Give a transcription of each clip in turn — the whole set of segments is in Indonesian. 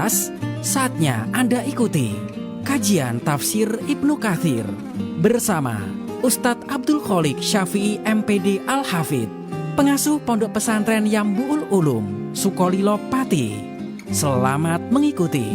Pas, saatnya Anda ikuti kajian tafsir Ibnu Katsir bersama Ustadz Abdul Kholik Syafi'i MPD Al-Hafidh, pengasuh Pondok Pesantren Yambu'ul Ulum, Sukolilo Pati. Selamat mengikuti.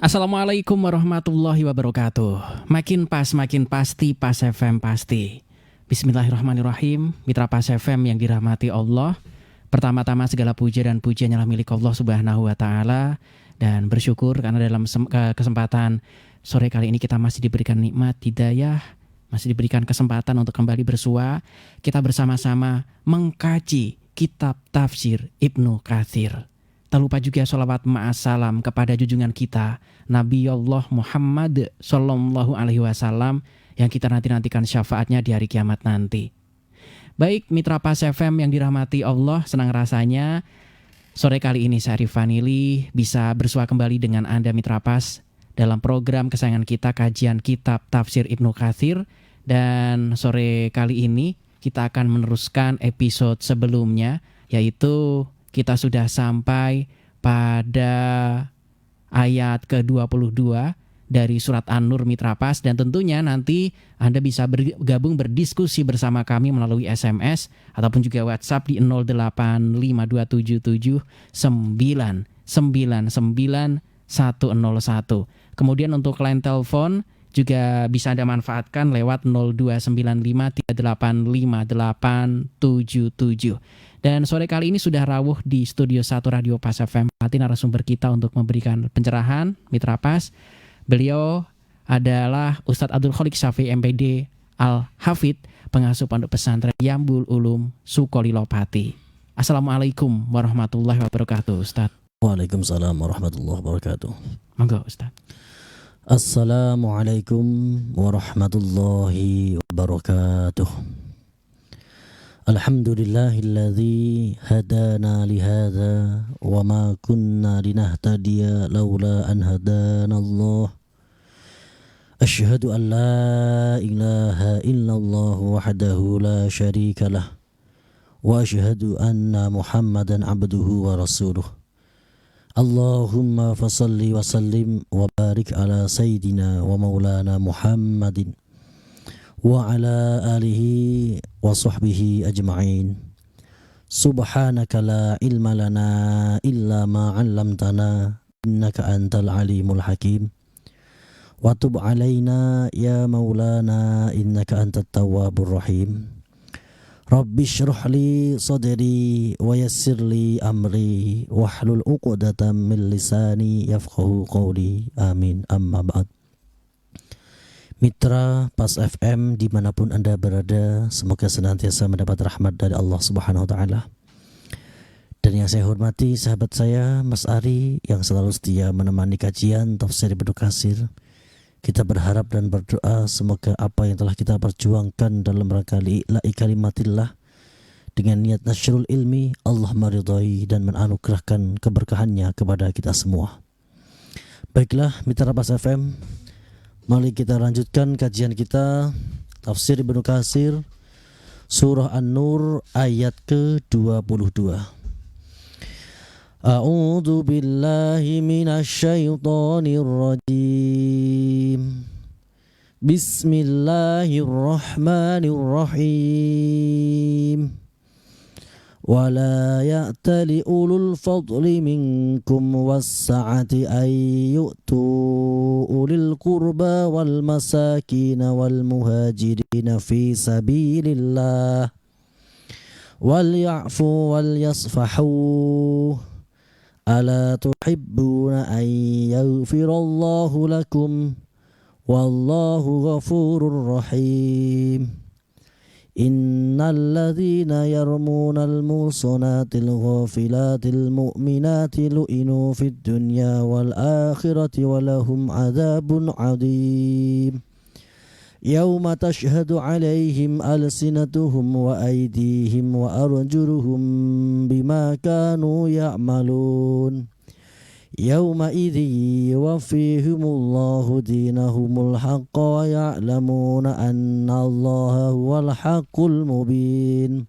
Assalamualaikum warahmatullahi wabarakatuh. Makin pas, makin pasti, Pas FM pasti. Bismillahirrahmanirrahim. Mitra Pas FM yang dirahmati Allah, pertama-tama segala puja dan pujian adalah milik Allah Subhanahu wa Ta'ala. Dan bersyukur karena dalam kesempatan sore kali ini kita masih diberikan nikmat hidayah, masih diberikan kesempatan untuk kembali bersua. Kita bersama-sama mengkaji kitab tafsir Ibnu Katsir. Tak lupa juga sholawat ma'assalam kepada junjungan kita Nabi Allah Muhammad Sallallahu Alaihi Wasallam yang kita nantikan syafaatnya di hari kiamat nanti. Baik mitra Pas FM yang dirahmati Allah, senang rasanya sore kali ini saya Arif Vanili bisa bersua kembali dengan Anda mitra Pas dalam program kesayangan kita, kajian kitab tafsir Ibnu Katsir. Dan sore kali ini kita akan meneruskan episode sebelumnya, yaitu kita sudah sampai pada ayat ke-22 dari surat An-Nur mitra Pas. Dan tentunya nanti Anda bisa bergabung berdiskusi bersama kami melalui SMS ataupun juga WhatsApp di 0852279101. Kemudian untuk line telepon juga bisa Anda manfaatkan lewat 0295385877. Dan sore kali ini sudah rawuh di Studio 1 Radio Pas FM Pati narasumber kita untuk memberikan pencerahan mitra Pas. Beliau adalah Ustadz Abdul Kholik Syafi'i MPD Al-Hafidh, pengasuh Pondok Pesantren Yambu'ul Ulum, Sukolilo Pati. Assalamualaikum warahmatullahi wabarakatuh, Ustadz. Waalaikumsalam warahmatullahi wabarakatuh. Monggo, Ustadz. Assalamualaikum warahmatullahi wabarakatuh. Alhamdulillahilladzi hadana lihadza wa ma kunna linahtadiya laula an hadana Allah. Asyhadu an la ilaha illallah wahdahu la syarika lah wa asyhadu anna Muhammadan abduhu wa rasuluh. Allahumma fasalli wa sallim wa barik ala sayyidina wa maulana Muhammadin wa ala alihi wa sahbihi ajma'in. Subhanaka la ilma lana illa ma 'allamtana innaka antal alimul hakim. Wa tub alaina ya maulana innaka antat tawwabur rahim. Rabbi shrah li sadri wa yassir li amri wahlul 'uqdatam min lisani yafqahu qawli. Amin. Amma ba'd. Mitra Pas FM dimanapun Anda berada, semoga senantiasa mendapat rahmat dari Allah Subhanahu wa Ta'ala. Dan yang saya hormati sahabat saya Mas Ari yang selalu setia menemani kajian tafsir Ibnu Katsir. Kita berharap dan berdoa semoga apa yang telah kita perjuangkan dalam rangka li'ila'i kalimatillah dengan niat nasyrul ilmi, Allah meridhai dan menganugerahkan keberkahannya kepada kita semua. Baiklah mitra Pas FM, mari kita lanjutkan kajian kita tafsir Ibnu Katsir surah An-Nur ayat ke-22. A'udzu billahi minasy syaithanir rajim. Bismillahirrahmanirrahim. ولا يأتل أولو الفضل منكم والسعة أن يؤتوا أولي القربى والمساكين والمهاجرين في سبيل الله وليعفوا وليصفحوا ألا تحبون أن يغفر الله لكم والله غفور رحيم. Innalladzina yarmuna al-muhsanatil ghafilatil mu'minati lu'inu fid dunya wal akhirati walahum adzabun 'adzim. Yauma tashhadu 'alaihim alsinatuhum wa aydihim wa arjuluhum bima kanu ya'malun. Yauma'idzi yuwaffihimullahu dinahumul haqqa wa ya'lamuna anna Allaha huwal haqqul mubin.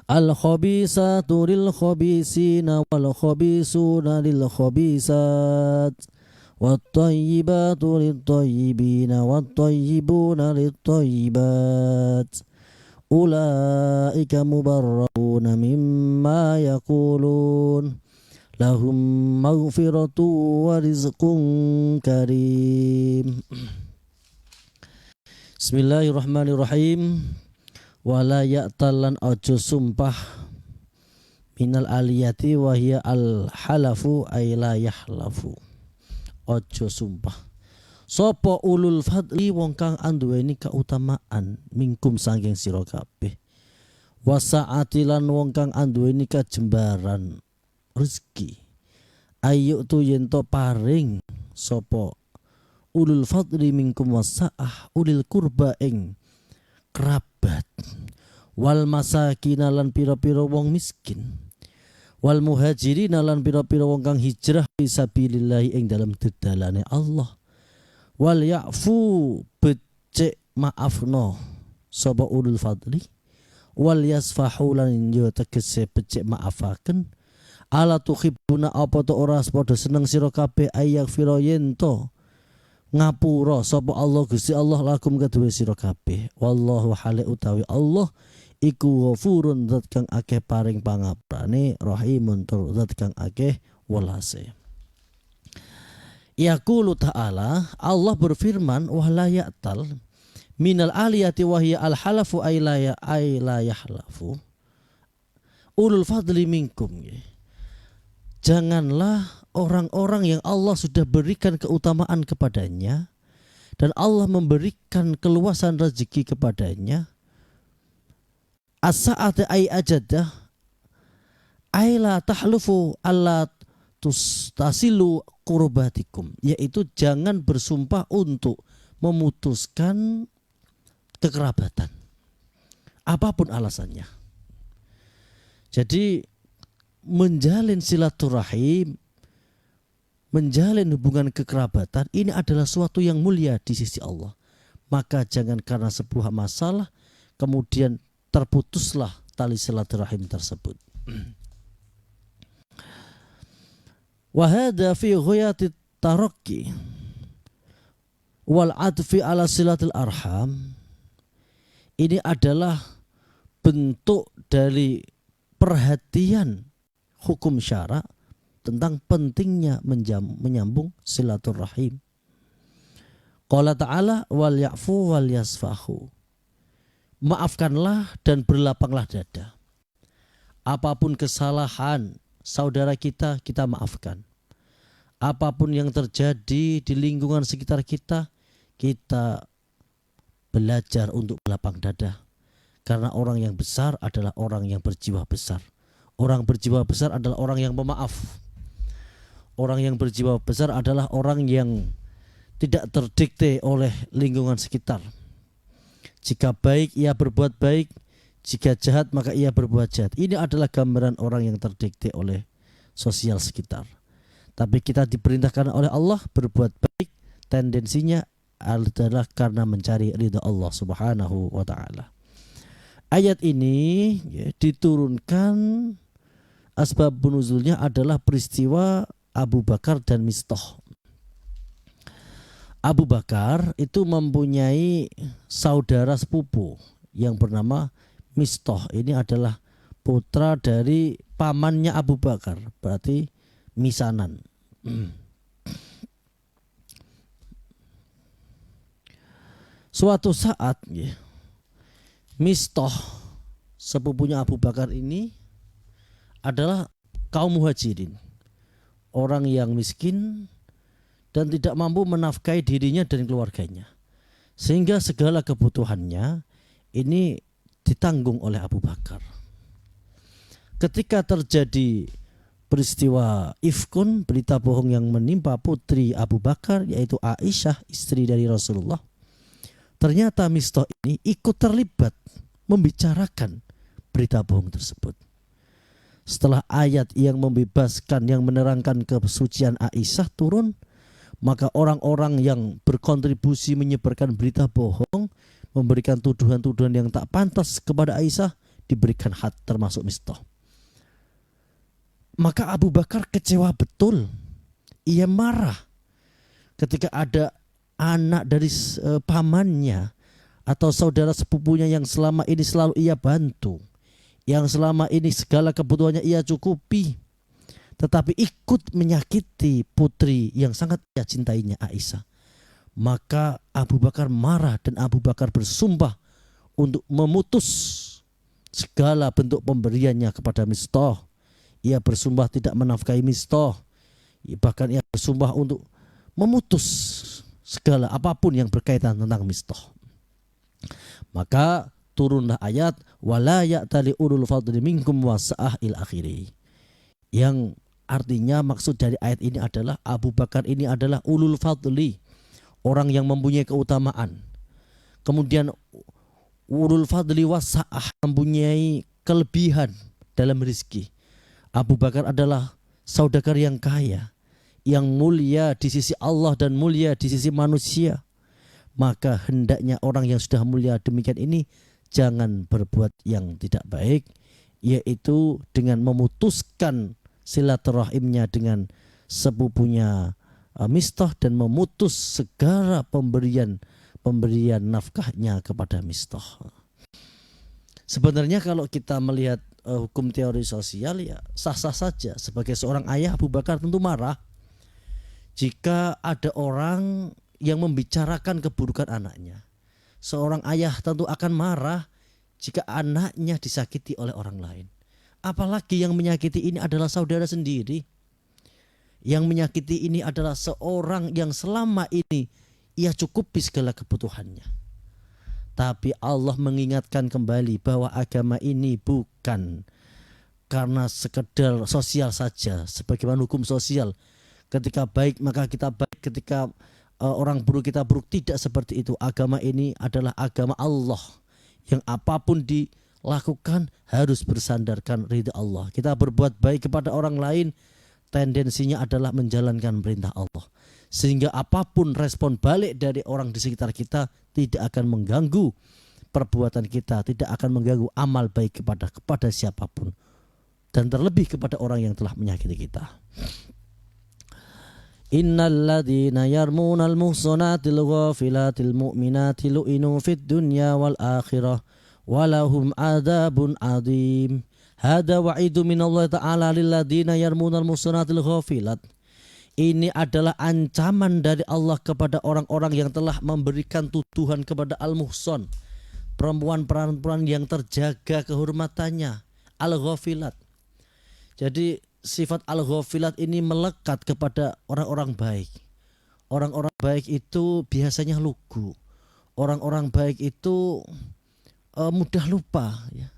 Al-khabisatu lil-khabisina wal-khabisuna lil-khabisat wat-tayyibatu lit-tayyibina wat-tayyibuna lit-tayyibat ulaika mubarrauna mimma yaqulun lahum maghfiratu wa rizqun karim. Bismillahirrahmanirrahim. Wala ya'talan ojo sumpah minal aliyati wa hiya al halafu ay la yahlafu. Ojo sumpah sapa ulul fadli wong kang anduweni kautamaan mingkum sangking sira kabeh, wasaatilan wong kang anduweni kajembaran rezeki, ayu tu yento paring sapa ulul fadli mingkum wasaah ulil kurba ing kerabat, wal masakina lan pira-pira wong miskin, wal muhajirin lan pira-pira wong kang hijrah fisabilillah ing dalam dedalane Allah, wal ya'fu becik maafno sapa ulul fadli, wal yasfahu lan yo tegese becik maafaken, ala tuhibbuna apa to ora padha seneng sira kabeh ayak fira yento ngapura sapa Allah Gusti Allah lakum kedue sira kabeh, wallahu hale utawi Allah iku ghafurun zat kang akeh paring pangaprane, rahimun tur zat kang akeh welase. Yaqulu ta'ala, Allah berfirman, wala ya'tal minal aliyati wa hiya al halafu ay la yahlafu ulul fadli minkum. Janganlah orang-orang yang Allah sudah berikan keutamaan kepadanya dan Allah memberikan keluasan rezeki kepadanya, as-sa'ata ay ajadah ay la tahlufu alla tasilu qurbatikum, yaitu jangan bersumpah untuk memutuskan kekerabatan apapun alasannya. Jadi menjalin silaturahim, menjalin hubungan kekerabatan ini adalah suatu yang mulia di sisi Allah. Maka jangan karena sebuah masalah kemudian terputuslah tali silaturahim tersebut. Wa hadza fi ghayati tarakki wal adfi ala silatil arham. Ini adalah bentuk dari perhatian hukum syara tentang pentingnya menyambung silaturahim. Qala ta'ala wal ya'fu wal yasfahu. Maafkanlah dan berlapanglah dada. Apapun kesalahan saudara kita, kita maafkan. Apapun yang terjadi di lingkungan sekitar kita, kita belajar untuk berlapang dada. Karena orang yang besar adalah orang yang berjiwa besar. Orang berjiwa besar adalah orang yang pemaaf. Orang yang berjiwa besar adalah orang yang tidak terdikte oleh lingkungan sekitar. Jika baik ia berbuat baik, jika jahat maka ia berbuat jahat. Ini adalah gambaran orang yang terdikte oleh sosial sekitar. Tapi kita diperintahkan oleh Allah berbuat baik, tendensinya adalah karena mencari ridha Allah Subhanahu wa ta'ala. Ayat ini diturunkan, asbab nuzulnya adalah peristiwa Abu Bakar dan Mistah. Abu Bakar itu mempunyai saudara sepupu yang bernama Mistah. Ini adalah putra dari pamannya Abu Bakar, berarti misanan. Suatu saat Mistah sepupunya Abu Bakar ini adalah kaum muhajirin, orang yang miskin dan tidak mampu menafkahi dirinya dan keluarganya, sehingga segala kebutuhannya ini ditanggung oleh Abu Bakar. Ketika terjadi peristiwa ifkun, berita bohong yang menimpa putri Abu Bakar yaitu Aisyah, istri dari Rasulullah, ternyata Mistah ini ikut terlibat membicarakan berita bohong tersebut. Setelah ayat yang membebaskan, yang menerangkan kesucian Aisyah turun, maka orang-orang yang berkontribusi menyebarkan berita bohong, memberikan tuduhan-tuduhan yang tak pantas kepada Aisyah, diberikan had termasuk Mistah. Maka Abu Bakar kecewa betul. Ia marah ketika ada anak dari pamannya atau saudara sepupunya yang selama ini selalu ia bantu, yang selama ini segala kebutuhannya ia cukupi, tetapi ikut menyakiti putri yang sangat ia cintainya, Aisyah. Maka Abu Bakar marah dan Abu Bakar bersumpah untuk memutus segala bentuk pemberiannya kepada Mistah. Ia bersumpah tidak menafkahi Mistah. Bahkan ia bersumpah untuk memutus segala apapun yang berkaitan tentang Mistah. Maka turunlah ayat wala ya'tali ulul fadli minkum wasa'ah il akhiri. Yang artinya maksud dari ayat ini adalah Abu Bakar ini adalah ulul fadli, orang yang mempunyai keutamaan. Kemudian ulul fadli wasa'ah, mempunyai kelebihan dalam rezeki. Abu Bakar adalah saudagar yang kaya, yang mulia di sisi Allah dan mulia di sisi manusia. Maka hendaknya orang yang sudah mulia demikian ini jangan berbuat yang tidak baik, yaitu dengan memutuskan silaturahimnya dengan sepupunya Mistah dan memutus segala pemberian nafkahnya kepada Mistah. Sebenarnya kalau kita melihat hukum teori sosial, ya sah-sah saja. Sebagai seorang ayah, Abu Bakar tentu marah jika ada orang yang membicarakan keburukan anaknya. Seorang ayah tentu akan marah jika anaknya disakiti oleh orang lain. Apalagi yang menyakiti ini adalah saudara sendiri. Yang menyakiti ini adalah seorang yang selama ini ia cukupi segala kebutuhannya. Tapi Allah mengingatkan kembali bahwa agama ini bukan karena sekedar sosial saja. Sebagaimana hukum sosial, ketika baik maka kita baik, ketika orang buruk kita buruk. Tidak seperti itu. Agama ini adalah agama Allah, yang apapun dilakukan harus bersandarkan ridha Allah. Kita berbuat baik kepada orang lain, tendensinya adalah menjalankan perintah Allah, sehingga apapun respon balik dari orang di sekitar kita tidak akan mengganggu perbuatan kita, tidak akan mengganggu amal baik kepada siapapun, dan terlebih kepada orang yang telah menyakiti kita. Innal ladzina yarmunal muhsanatil ghafilatil mu'minatil lu'inu fid dunya wal akhirah walahum adzabun adzim. Hada wa'idu minallahi ta'ala lil ladzina yarmunal muhsanatil ghafilat. Ini adalah ancaman dari Allah kepada orang-orang yang telah memberikan tuduhan kepada al-muhsan, perempuan-perempuan yang terjaga kehormatannya, al-ghafilat. Jadi sifat al-ghafilat ini melekat kepada orang-orang baik. Orang-orang baik itu biasanya lugu. Orang-orang baik itu mudah lupa, ya.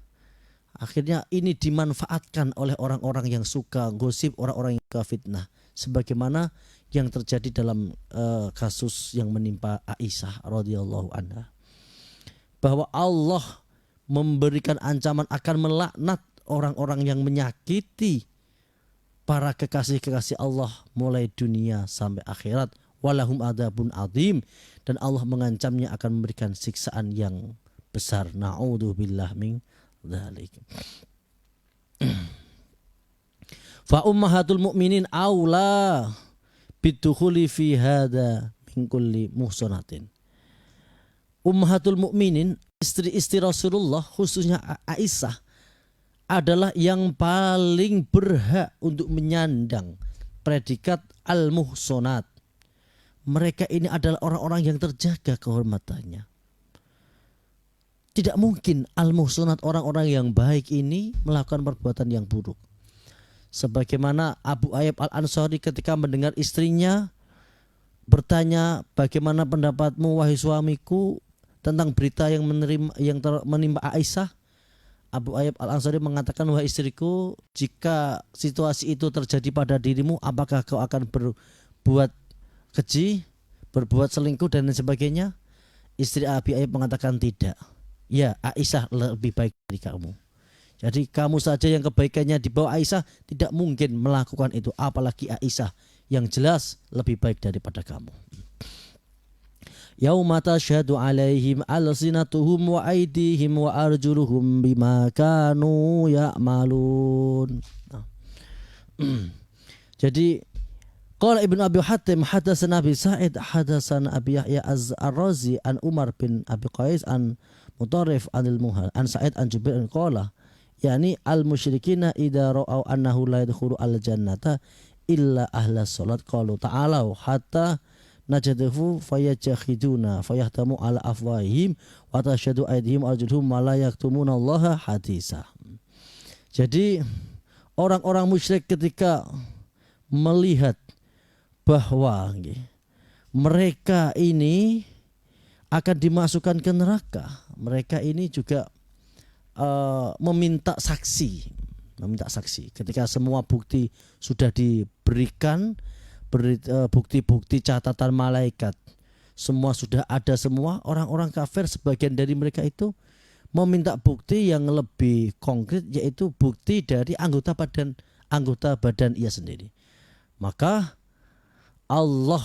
Akhirnya ini dimanfaatkan oleh orang-orang yang suka gosip, orang-orang yang suka fitnah. Sebagaimana yang terjadi dalam kasus yang menimpa Aisyah radhiyallahu anha, bahwa Allah memberikan ancaman akan melaknat orang-orang yang menyakiti para kekasih-kekasih Allah mulai dunia sampai akhirat. Walahum adzabun adzim, dan Allah mengancamnya akan memberikan siksaan yang besar. Na'udzubillah min dzalik. Fa ummahatul mu'minin aula bidukhuli fi hada min kulli muhsanatin. Ummahatul mu'minin, istri-istri Rasulullah khususnya Aisyah, adalah yang paling berhak untuk menyandang predikat al-muhsanat. Mereka ini adalah orang-orang yang terjaga kehormatannya. Tidak mungkin al-muhsanat, orang-orang yang baik ini melakukan perbuatan yang buruk. Sebagaimana Abu Ayyub al-Ansari ketika mendengar istrinya bertanya, bagaimana pendapatmu wahai suamiku tentang berita yang menimpa Aisyah? Abu Ayyub al-Ansari mengatakan, wahai istriku, jika situasi itu terjadi pada dirimu, apakah kau akan berbuat keji, berbuat selingkuh dan sebagainya? Istri Abi Ayyub mengatakan tidak. Ya, Aisyah lebih baik dari kamu. Jadi kamu saja yang kebaikannya di bawah Aisyah tidak mungkin melakukan itu, apalagi Aisyah yang jelas lebih baik daripada kamu. Yauma tashhadu alaihim alsinatuhum wa aydihim wa arjuluhum bima kanu ya'malun. Jadi qala Ibnu Abi Hatim hadatsana Abi Sa'id hadatsana Abi Yahya Az-Razi an Umar bin Abi Qais an Mutarrif anil Muhal an Sa'id an Jubair an qala yani al-musyrikina idza ra'au annahu la yadkhulu al-jannata illa ahla salat qalu ta'ala hatta najadahu fayajakhiduna fayahtamu ala afwahihim wa tashhadu aydihim arjuluhum ma la yaktumuna Allah hadisa. Jadi orang-orang musyrik ketika melihat bahwa mereka ini akan dimasukkan ke neraka, mereka ini juga meminta saksi ketika semua bukti sudah diberikan, bukti-bukti catatan malaikat semua sudah ada semua, orang-orang kafir sebagian dari mereka itu meminta bukti yang lebih konkret, yaitu bukti dari anggota badan ia sendiri. Maka Allah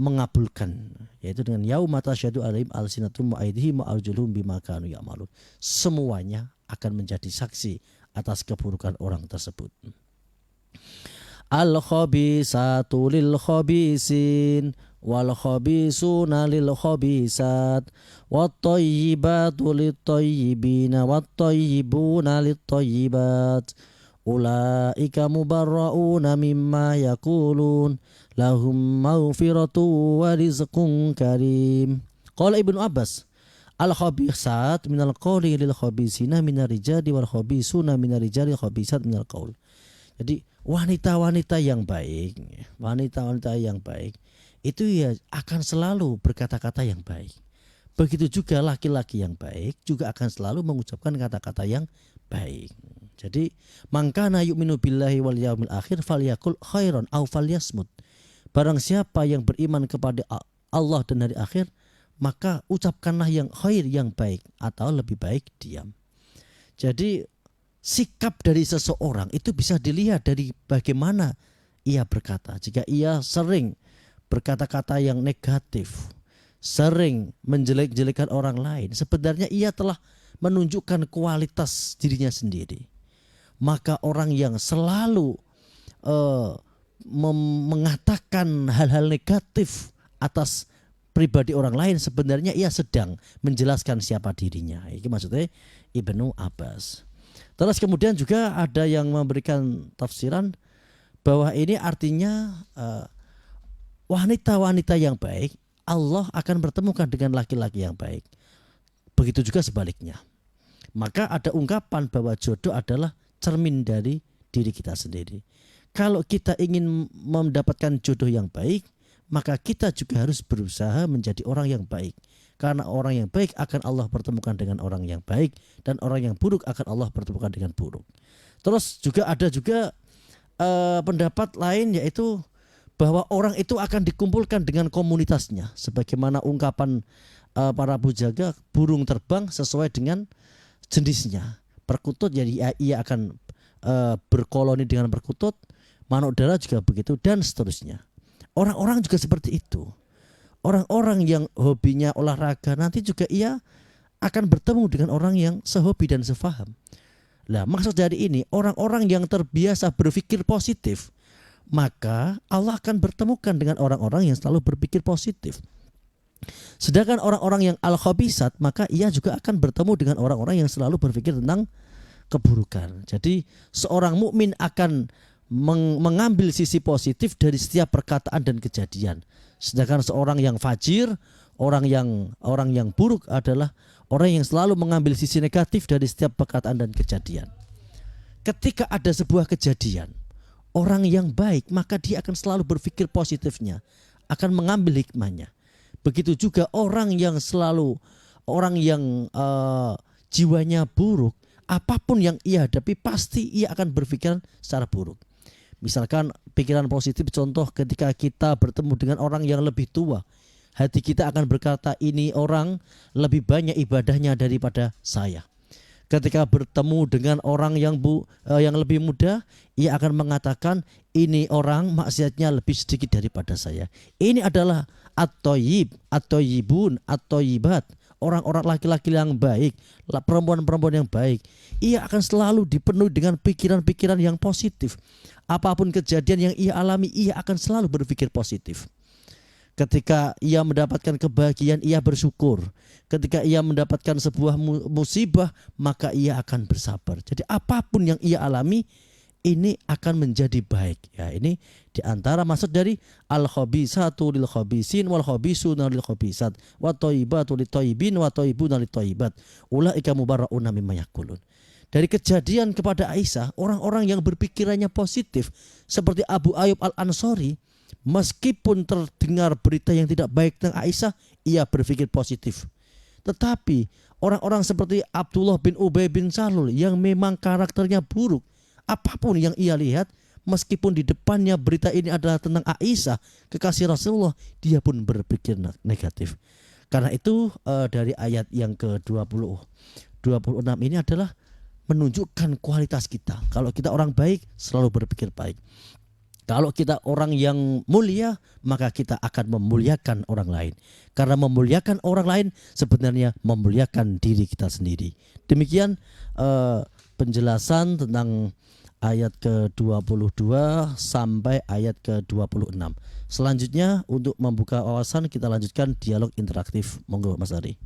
mengabulkan, yaitu dengan yauma tasyhadu alaihim alsinatum wa aydihim wa arjuluhum bima kanu ya'malun. Semuanya akan menjadi saksi atas keburukan orang tersebut. Al-khabisatu lil khabisin wal khabisuna lil khabisat wat thayyibatu lit thayyibina wat thayyibuna lit thayyibat ulaika mubarrauna mimma yaqulun lahum maghfiratu wa rizqun karim. Qala Ibnu Abbas al-khabisat minal qawli lil khabisina minar rijali wal khabisuna minar rijali khabisat minal qaul. Jadi wanita-wanita yang baik itu ya akan selalu berkata-kata yang baik. Begitu juga laki-laki yang baik juga akan selalu mengucapkan kata-kata yang baik. Jadi mangkana yu'minu billahi wal yaumil akhir falyakul khairan aw falyasmut. Barang siapa yang beriman kepada Allah dan hari akhir, maka ucapkanlah yang khair, yang baik, atau lebih baik diam. Jadi sikap dari seseorang itu bisa dilihat dari bagaimana ia berkata. Jika ia sering berkata-kata yang negatif, sering menjelek-jelekan orang lain, sebenarnya ia telah menunjukkan kualitas dirinya sendiri. Maka orang yang selalu mengatakan hal-hal negatif atas pribadi orang lain, sebenarnya ia sedang menjelaskan siapa dirinya. Ini maksudnya Ibnu Abbas. Terus kemudian juga ada yang memberikan tafsiran bahwa ini artinya wanita-wanita yang baik Allah akan bertemukan dengan laki-laki yang baik. Begitu juga sebaliknya. Maka ada ungkapan bahwa jodoh adalah cermin dari diri kita sendiri. Kalau kita ingin mendapatkan jodoh yang baik, maka kita juga harus berusaha menjadi orang yang baik. Karena orang yang baik akan Allah pertemukan dengan orang yang baik, dan orang yang buruk akan Allah pertemukan dengan buruk. Terus juga ada pendapat lain, yaitu bahwa orang itu akan dikumpulkan dengan komunitasnya. Sebagaimana ungkapan para bujaga, burung terbang sesuai dengan jenisnya. Perkutut, jadi ia akan berkoloni dengan perkutut. Manuk dara juga begitu, dan seterusnya. Orang-orang juga seperti itu. Orang-orang yang hobinya olahraga nanti juga ia akan bertemu dengan orang yang sehobi dan sefaham. Nah, maksud dari ini, orang-orang yang terbiasa berpikir positif, maka Allah akan bertemukan dengan orang-orang yang selalu berpikir positif. Sedangkan orang-orang yang al-khabisat, maka ia juga akan bertemu dengan orang-orang yang selalu berpikir tentang keburukan. Jadi seorang mukmin akan mengambil sisi positif dari setiap perkataan dan kejadian. Sedangkan seorang yang fajir, orang yang buruk adalah orang yang selalu mengambil sisi negatif dari setiap perkataan dan kejadian. Ketika ada sebuah kejadian, orang yang baik maka dia akan selalu berpikir positifnya, akan mengambil hikmahnya. Begitu juga orang yang jiwanya buruk, apapun yang ia hadapi pasti ia akan berpikiran secara buruk. Misalkan pikiran positif, contoh ketika kita bertemu dengan orang yang lebih tua, hati kita akan berkata, ini orang lebih banyak ibadahnya daripada saya. Ketika bertemu dengan orang yang lebih muda, ia akan mengatakan, ini orang maksiatnya lebih sedikit daripada saya. Ini adalah at-thayyib, at-thayyibun, at-thayyibat, orang-orang laki-laki yang baik, perempuan-perempuan yang baik, ia akan selalu dipenuhi dengan pikiran-pikiran yang positif. Apapun kejadian yang ia alami, ia akan selalu berpikir positif. Ketika ia mendapatkan kebahagiaan, ia bersyukur. Ketika ia mendapatkan sebuah musibah, maka ia akan bersabar. Jadi apapun yang ia alami, ini akan menjadi baik. Ya, ini diantara maksud dari al-khabisatu lil khabisin wal khabisuna lil khabisat wa thayyibatu lit thayyibin wa thayyibuna lit thayyibat ulaika mubarrauna mimma yaqulun. Dari kejadian kepada Aisyah, orang-orang yang berpikirannya positif seperti Abu Ayyub Al-Ansari, meskipun terdengar berita yang tidak baik tentang Aisyah, ia berpikir positif. Tetapi orang-orang seperti Abdullah bin Ubay bin Salul yang memang karakternya buruk, apapun yang ia lihat, meskipun di depannya berita ini adalah tentang Aisyah, kekasih Rasulullah, dia pun berpikir negatif. Karena itu dari ayat yang ke-26 ini adalah menunjukkan kualitas kita. Kalau kita orang baik, selalu berpikir baik. Kalau kita orang yang mulia, maka kita akan memuliakan orang lain. Karena memuliakan orang lain sebenarnya memuliakan diri kita sendiri. Demikian penjelasan tentang ayat ke-22 sampai ayat ke-26. Selanjutnya untuk membuka wawasan kita lanjutkan dialog interaktif. Monggo Mas Ari.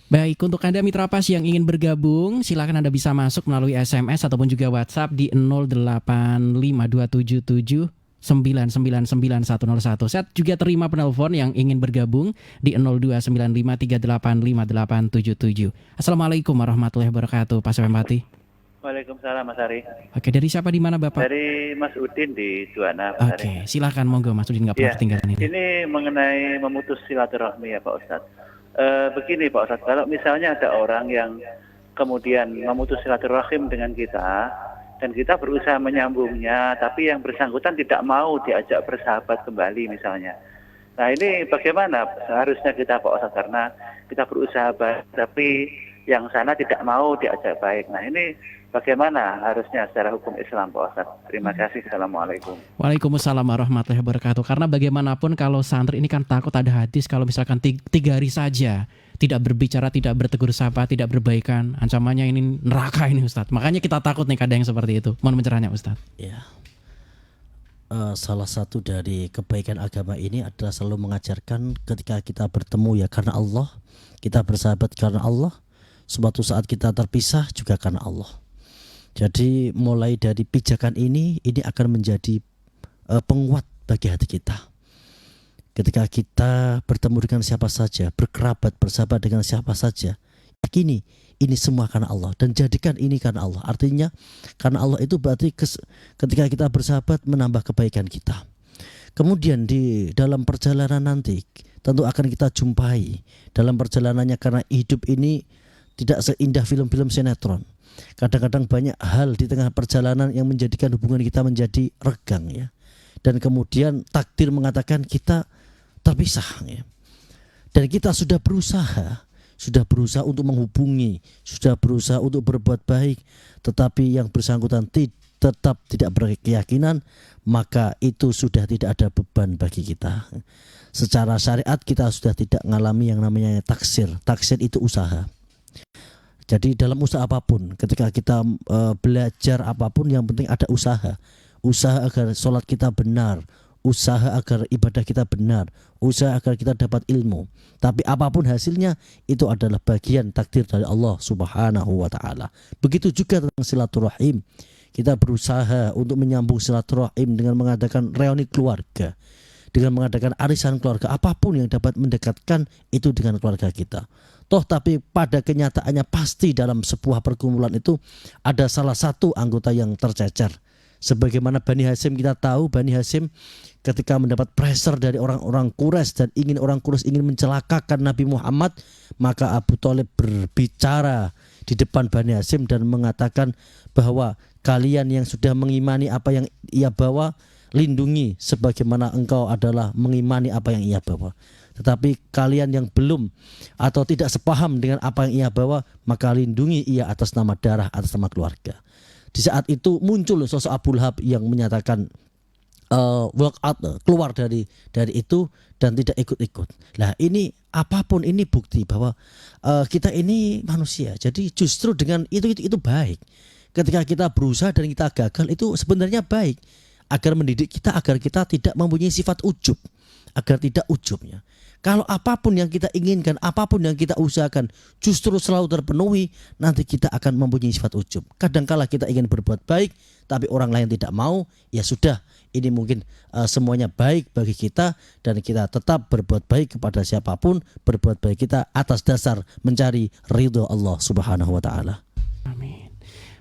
Baik, untuk Anda Mitra Pas yang ingin bergabung, silakan Anda bisa masuk melalui SMS ataupun juga WhatsApp di 085277999101. Saya juga terima penelpon yang ingin bergabung di 0295385877. Assalamualaikum warahmatullahi wabarakatuh, Pak Sempati. Waalaikumsalam Mas Ari. Oke, dari siapa di mana Bapak? Dari Mas Udin di Juwana. Mas Oke, silakan monggo Mas Udin, nggak perlu ketinggalan ini. Ini mengenai memutus silaturahmi ya Pak Ustadz. Begini Pak Ustadz, kalau misalnya ada orang yang kemudian memutus silaturahim dengan kita dan kita berusaha menyambungnya, tapi yang bersangkutan tidak mau diajak bersahabat kembali misalnya. Nah ini bagaimana seharusnya kita Pak Ustadz, karena kita berusaha baik tapi yang sana tidak mau diajak baik. Nah ini bagaimana harusnya secara hukum Islam Pak Ustadz? Terima kasih. Assalamualaikum. Waalaikumsalam warahmatullahi wabarakatuh. Karena bagaimanapun kalau santri ini kan takut ada hadis kalau misalkan 3 hari saja tidak berbicara, tidak bertegur sapa, tidak berbaikan, ancamannya ini neraka ini Ustadz. Makanya kita takut nih kadang seperti itu. Mohon pencerahannya Ustadz. Ya. Salah satu dari kebaikan agama ini adalah selalu mengajarkan ketika kita bertemu ya karena Allah, kita bersahabat karena Allah, suatu saat kita terpisah juga karena Allah. Jadi mulai dari pijakan ini akan menjadi penguat bagi hati kita. Ketika kita bertemu dengan siapa saja, berkerabat, bersahabat dengan siapa saja, yakini ini semua karena Allah dan jadikan ini karena Allah. Artinya karena Allah itu berarti ketika kita bersahabat menambah kebaikan kita. Kemudian di dalam perjalanan nanti tentu akan kita jumpai dalam perjalanannya, karena hidup ini tidak seindah film-film sinetron. Kadang-kadang banyak hal di tengah perjalanan yang menjadikan hubungan kita menjadi regang ya. Dan kemudian takdir mengatakan kita terpisah ya. Dan kita sudah berusaha untuk menghubungi, sudah berusaha untuk berbuat baik, tetapi yang bersangkutan tetap tidak berkeyakinan, maka itu sudah tidak ada beban bagi kita. Secara syariat kita sudah tidak mengalami yang namanya taksir. Taksir itu usaha. Jadi dalam usaha apapun, ketika kita belajar apapun, yang penting ada usaha. Usaha agar sholat kita benar, usaha agar ibadah kita benar, usaha agar kita dapat ilmu. Tapi apapun hasilnya, itu adalah bagian takdir dari Allah Subhanahu wa ta'ala. Begitu juga tentang silaturahim. Kita berusaha untuk menyambung silaturahim dengan mengadakan reuni keluarga, dengan mengadakan arisan keluarga, apapun yang dapat mendekatkan itu dengan keluarga kita. Tapi pada kenyataannya pasti dalam sebuah perkumpulan itu ada salah satu anggota yang tercecer. Sebagaimana Bani Hasyim, kita tahu Bani Hasyim ketika mendapat pressure dari orang-orang Quraisy dan orang Quraisy ingin mencelakakan Nabi Muhammad, maka Abu Thalib berbicara di depan Bani Hasyim dan mengatakan bahwa kalian yang sudah mengimani apa yang ia bawa, lindungi sebagaimana engkau adalah mengimani apa yang ia bawa. Tetapi kalian yang belum atau tidak sepaham dengan apa yang ia bawa, maka lindungi ia atas nama darah, atas nama keluarga. Di saat itu muncul sosok Abu Lahab yang menyatakan walk out, keluar dari itu dan tidak ikut-ikut. Nah ini apapun ini bukti bahwa kita ini manusia. Jadi justru dengan itu baik. Ketika kita berusaha dan kita gagal itu sebenarnya baik agar mendidik kita agar kita tidak mempunyai sifat ujub, agar tidak ujubnya. Kalau apapun yang kita inginkan, apapun yang kita usahakan justru selalu terpenuhi, nanti kita akan mempunyai sifat ujub. Kadangkala kita ingin berbuat baik, tapi orang lain tidak mau, ya sudah, ini mungkin semuanya baik bagi kita dan kita tetap berbuat baik kepada siapapun, berbuat baik kita atas dasar mencari ridho Allah Subhanahu wa taala. Amin.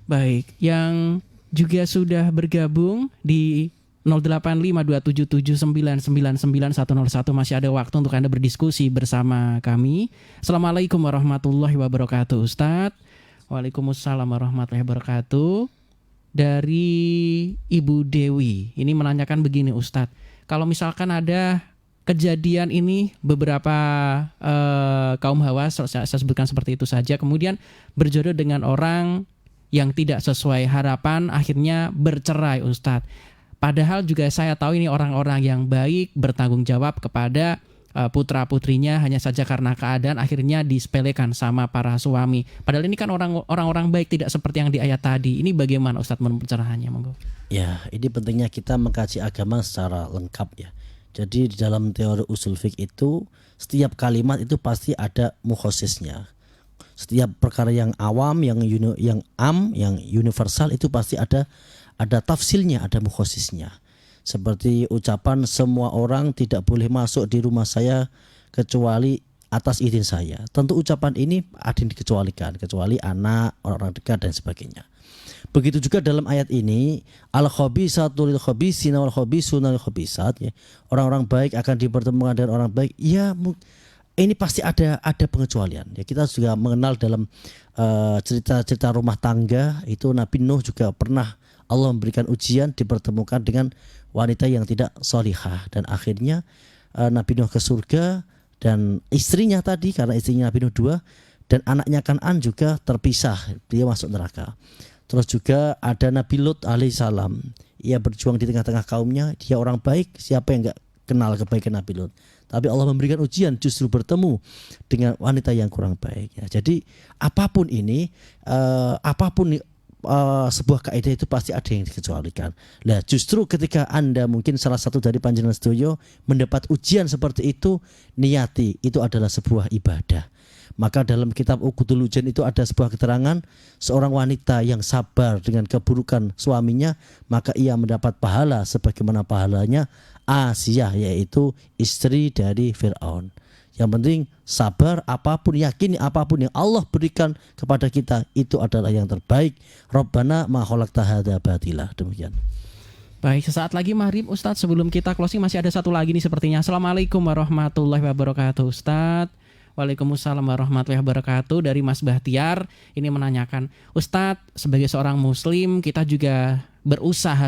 Baik, yang juga sudah bergabung di 085277999101 masih ada waktu untuk Anda berdiskusi bersama kami. Assalamualaikum warahmatullahi wabarakatuh, Ustadz. Waalaikumsalam warahmatullahi wabarakatuh. Dari Ibu Dewi, ini menanyakan begini, Ustadz. Kalau misalkan ada kejadian ini beberapa kaum hawa, saya sebutkan seperti itu saja, kemudian berjodoh dengan orang yang tidak sesuai harapan, akhirnya bercerai, Ustadz. Padahal juga saya tahu ini orang-orang yang baik, bertanggung jawab kepada putra-putrinya, hanya saja karena keadaan akhirnya disepelekan sama para suami. Padahal ini kan orang-orang baik, tidak seperti yang di ayat tadi. Ini bagaimana Ustadz pencerahannya? Monggo. Ya, ini pentingnya kita mengkaji agama secara lengkap ya. Jadi di dalam teori usul fiqh itu setiap kalimat itu pasti ada mukhasisnya. Setiap perkara yang awam, yang universal itu pasti ada tafsilnya, ada mukhasisnya. Seperti ucapan semua orang tidak boleh masuk di rumah saya kecuali atas izin saya. Tentu ucapan ini ada yang dikecualikan, kecuali anak, orang dekat dan sebagainya. Begitu juga dalam ayat ini, al-khabisatu lil khabisina wal khabisuna lil khabisat, ya. Orang-orang baik akan dipertemukan dengan orang baik. Ya, ini pasti ada pengecualian. Ya, kita juga mengenal dalam cerita-cerita rumah tangga itu Nabi Nuh juga pernah Allah memberikan ujian, dipertemukan dengan wanita yang tidak solihah dan akhirnya Nabi Nuh ke surga dan istrinya tadi, karena istrinya Nabi Nuh 2 dan anaknya Kan'an juga terpisah, dia masuk neraka. Terus juga ada Nabi Lut alaihissalam, ia berjuang di tengah-tengah kaumnya, dia orang baik, siapa yang enggak kenal kebaikan Nabi Lut. Tapi Allah memberikan ujian justru bertemu dengan wanita yang kurang baik ya. Jadi apapun ini, sebuah kaidah itu pasti ada yang dikecualikan. Nah, justru ketika Anda mungkin salah satu dari panjenengan sedaya mendapat ujian seperti itu, niyati itu adalah sebuah ibadah. Maka dalam kitab Uqudul Ujian itu ada sebuah keterangan seorang wanita yang sabar dengan keburukan suaminya, maka ia mendapat pahala sebagaimana pahalanya Asiyah, yaitu istri dari Fir'aun. Yang penting sabar, apapun, yakini apapun yang Allah berikan kepada kita itu adalah yang terbaik. Rabbana ma khalaqta hadza batila. Demikian. Baik, sesaat lagi maghrib, Ustadz. Sebelum kita closing masih ada satu lagi nih sepertinya. Assalamualaikum warahmatullahi wabarakatuh, Ustadz. Waalaikumsalam warahmatullahi wabarakatuh. Dari Mas Bahtiar ini menanyakan, Ustadz, sebagai seorang muslim kita juga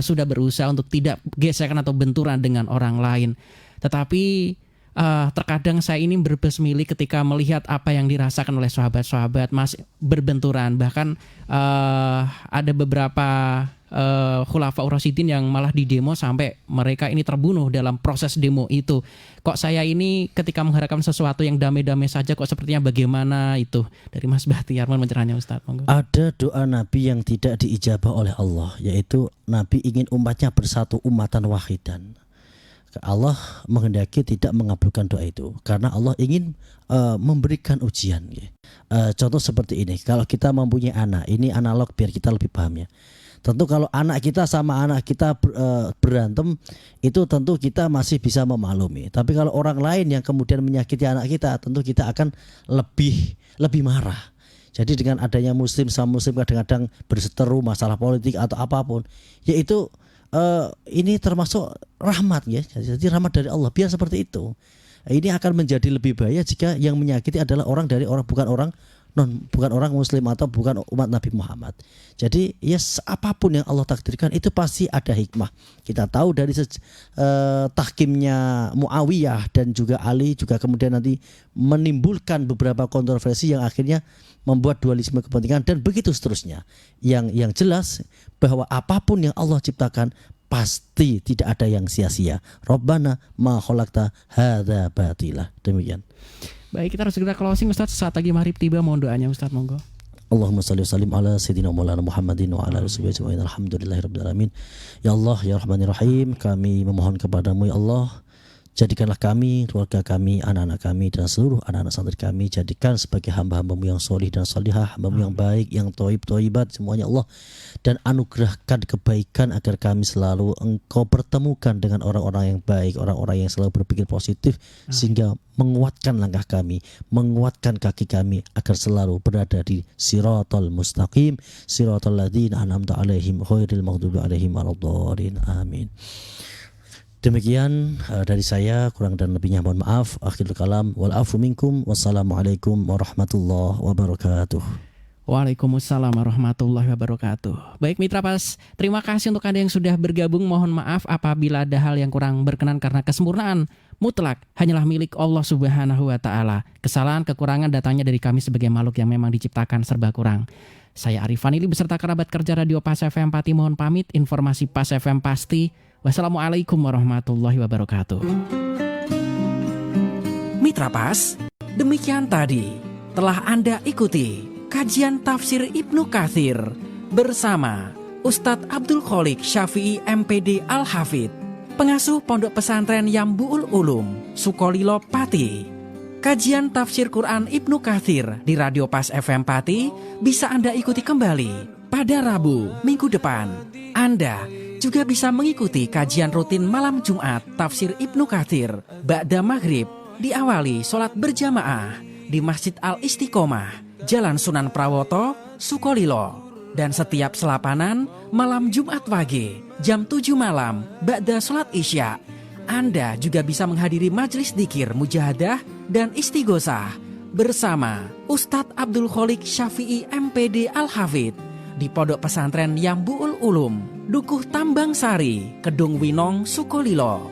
sudah berusaha untuk tidak gesekan atau benturan dengan orang lain. Tetapi terkadang saya ini berbesmili ketika melihat apa yang dirasakan oleh sahabat-sahabat masih berbenturan. Bahkan ada beberapa khulafaur rasyidin yang malah didemo sampai mereka ini terbunuh dalam proses demo itu. Kok saya ini ketika mengharapkan sesuatu yang damai-damai saja kok sepertinya bagaimana itu? Dari Mas Bahtiar, mohon pencerahannya Ustaz. Ada doa Nabi yang tidak diijabah oleh Allah, yaitu Nabi ingin umatnya bersatu umatan wahidan. Allah menghendaki tidak mengabulkan doa itu karena Allah ingin memberikan ujian. Contoh seperti ini, kalau kita mempunyai anak, ini analog biar kita lebih paham ya. Tentu kalau anak kita sama anak kita berantem, itu tentu kita masih bisa memaklumi. Tapi kalau orang lain yang kemudian menyakiti anak kita, tentu kita akan lebih marah. Jadi dengan adanya muslim sama muslim kadang-kadang berseteru masalah politik atau apapun, yaitu ini termasuk rahmat ya. Jadi rahmat dari Allah, biar seperti itu. Ini akan menjadi lebih bahaya jika yang menyakiti adalah bukan orang muslim atau bukan umat Nabi Muhammad. Jadi apapun yang Allah takdirkan itu pasti ada hikmah. Kita tahu dari tahkimnya Muawiyah dan juga Ali juga kemudian nanti menimbulkan beberapa kontroversi yang akhirnya membuat dualisme kepentingan dan begitu seterusnya. Yang jelas bahwa apapun yang Allah ciptakan pasti tidak ada yang sia-sia. Rabbana ma khalaqta hadza batila. Demikian. Baik, kita harus segera closing Ustaz. Saat lagi maghrib tiba, mohon doanya Ustaz, monggo. Allahumma salli wa sallim ala sayyidina Maulana Muhammadin wa ala alihi wasallam. Alhamdulillahirabbil alamin. Ya Allah, ya Rahmanir Rahim, kami memohon kepadamu ya Allah, jadikanlah kami, keluarga kami, anak-anak kami, dan seluruh anak-anak santri kami, jadikan sebagai hamba-hambamu yang solih dan solihah, hambamu yang baik, yang toib, toibat, semuanya Allah. Dan anugerahkan kebaikan agar kami selalu Engkau pertemukan dengan orang-orang yang baik, orang-orang yang selalu berpikir positif, sehingga menguatkan langkah kami, menguatkan kaki kami, agar selalu berada di siratal mustaqim, siratal ladzina an'amta alaihim ghairil maghdubi alaihim waladdallin. Amin. Demikian dari saya, kurang dan lebihnya mohon maaf. Akhirul kalam, wal afu minkum, wassalamualaikum warahmatullahi wabarakatuh. Waalaikumsalam warahmatullahi wabarakatuh. Baik Mitra Pas, terima kasih untuk Anda yang sudah bergabung. Mohon maaf apabila ada hal yang kurang berkenan, karena kesempurnaan mutlak hanyalah milik Allah Subhanahu wa taala. Kesalahan, kekurangan datangnya dari kami sebagai makhluk yang memang diciptakan serba kurang. Saya Arif Vanili beserta kerabat kerja Radio Pas FM Pati mohon pamit. Informasi Pas FM pasti. Wassalamualaikum warahmatullahi wabarakatuh. Mitra Pas, demikian tadi telah Anda ikuti kajian tafsir Ibnu Katsir bersama Ustadz Abdul Kholiq Syafi'i MPD Al-Hafidh, pengasuh Pondok Pesantren Yambu'ul Ulum, Sukolilo Pati. Kajian tafsir Quran Ibnu Katsir di Radio Pas FM Pati bisa Anda ikuti kembali pada Rabu minggu depan. Anda juga bisa mengikuti kajian rutin malam Jumat tafsir Ibnu Katsir ba'da maghrib, diawali sholat berjamaah di Masjid Al-Istiqomah, Jalan Sunan Prawoto, Sukolilo. Dan setiap selapanan malam Jumat Wage jam 7 malam ba'da sholat Isya. Anda juga bisa menghadiri majelis dzikir, mujahadah, dan istighosah bersama Ustadz Abdul Kholiq Syafi'i MPD Al-Hafidh di Pondok Pesantren Yambu'ul Ulum, Dukuh Tambang Sari, Kedung Winong, Sukolilo.